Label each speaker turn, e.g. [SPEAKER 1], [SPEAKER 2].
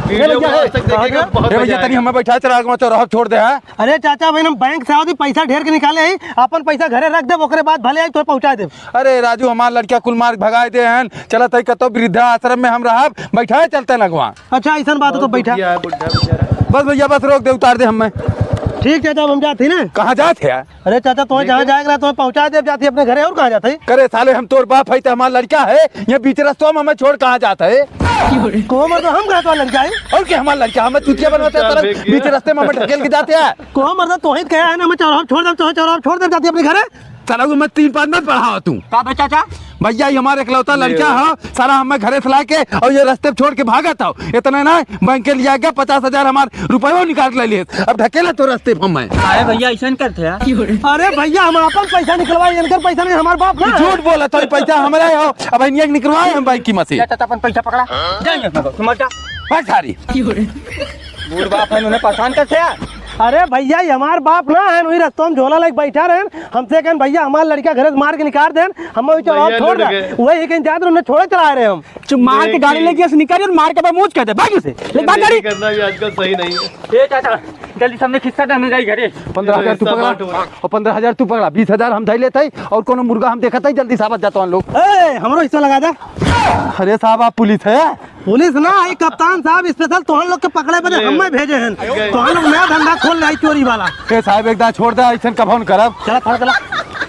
[SPEAKER 1] भैया तनी हमें बैठा चला के चौराहा छोड़ दे है।
[SPEAKER 2] अरे चाचा भाई हम बैंक से आओ पैसा ढेर के निकाले ही अपन पैसा घरे रख दे ओकरे बाद भले आई तो पहुंचा दे।
[SPEAKER 1] अरे राजू हमार लड़किया कुल मार्ग भगाए दे हैं चला तई कतो वृद्धा आश्रम में हम रहा बैठा चलते लगवा।
[SPEAKER 2] अच्छा ऐसा बात है तो बैठा
[SPEAKER 1] बस भैया बस रोक दे उतार दे हमें।
[SPEAKER 2] ठीक चाचा हम जाते ना।
[SPEAKER 1] कहाँ जाते हैं?
[SPEAKER 2] अरे चाचा तुम्हें जहाँ जाएगा तुम्हें पहुँचा दे जाती अपने घरे और कहाँ जाते?
[SPEAKER 1] करे साले हम तोर बाप है तो हमारा लड़का है ये बीच रास्तों में हमें छोड़ कहाँ जाता है?
[SPEAKER 2] को मर्द हम घर तो लड़का है
[SPEAKER 1] और क्या हमारा लड़का हमें चुतिया बनवाते हैं बीच रास्ते में हमें ढकेल के जाते हैं।
[SPEAKER 2] को मर्द तो ही कहा है ना मैं चौराहा छोड़ दे जाती अपने घरे।
[SPEAKER 1] चला मैं 3 पाँच मत पढ़ाओ तू
[SPEAKER 2] चाचा
[SPEAKER 1] भैया ये हमारे इकलौता लड़का है सारा हमें घरे से लाके और ये रास्ते छोड़ के भागा था इतना ना बैंक के लिया गया 50,000 हमारे रुपये निकाल ले लिए अब ढकेला तो रास्ते हम
[SPEAKER 3] अरे भैया ऐसा करते हैं।
[SPEAKER 2] अरे भैया हम अपन पैसा निकलवाए इनकर पैसा नहीं हमारे बाप ना
[SPEAKER 1] झूठ बोला तो पैसा हमारे हो अब निकलवाए हम बैंक की मशीन
[SPEAKER 3] अपन पैसा पकड़ा जाएंगे
[SPEAKER 1] सारी
[SPEAKER 3] बूढ़ बाप है उन्हें परेशान करते हैं।
[SPEAKER 2] अरे भैया ये हमारे बाप ना है वही रास्तों में झोला लेके बैठा रहे हमसे कहन भैया हमारा लड़का घर से मार के निकाल देन हम चौराहा छोड़ रहे वही कहीं जाते उन्हें छोड़े चला रहे हम
[SPEAKER 3] मार के गाड़ी लेके निकाल और मार के मुझ कहते भाग से गाड़ी
[SPEAKER 4] करना भी आजकल सही नहीं है।
[SPEAKER 3] ए चाचा जल्दी सामने खिस्सा डालने जाए घरे
[SPEAKER 1] 15,000 तू पकड़ा और 15,000 तू पकड़ा 20,000 हम धै लेते और कोनो मुर्गा हम देखा जल्दी साबत जाता लोग
[SPEAKER 2] हमारा हिस्सा लगा दे।
[SPEAKER 1] अरे साहब आप पुलिस है?
[SPEAKER 2] पुलिस ना आई कप्तान साहब स्पेशल तोहन लोग के पकड़े बने हमें भेजे हैं तोहन लोग नया धंधा खोल रहे चोरी वाला।
[SPEAKER 1] साहब एक छोड़ दे ऐसा कभौन करब
[SPEAKER 2] चला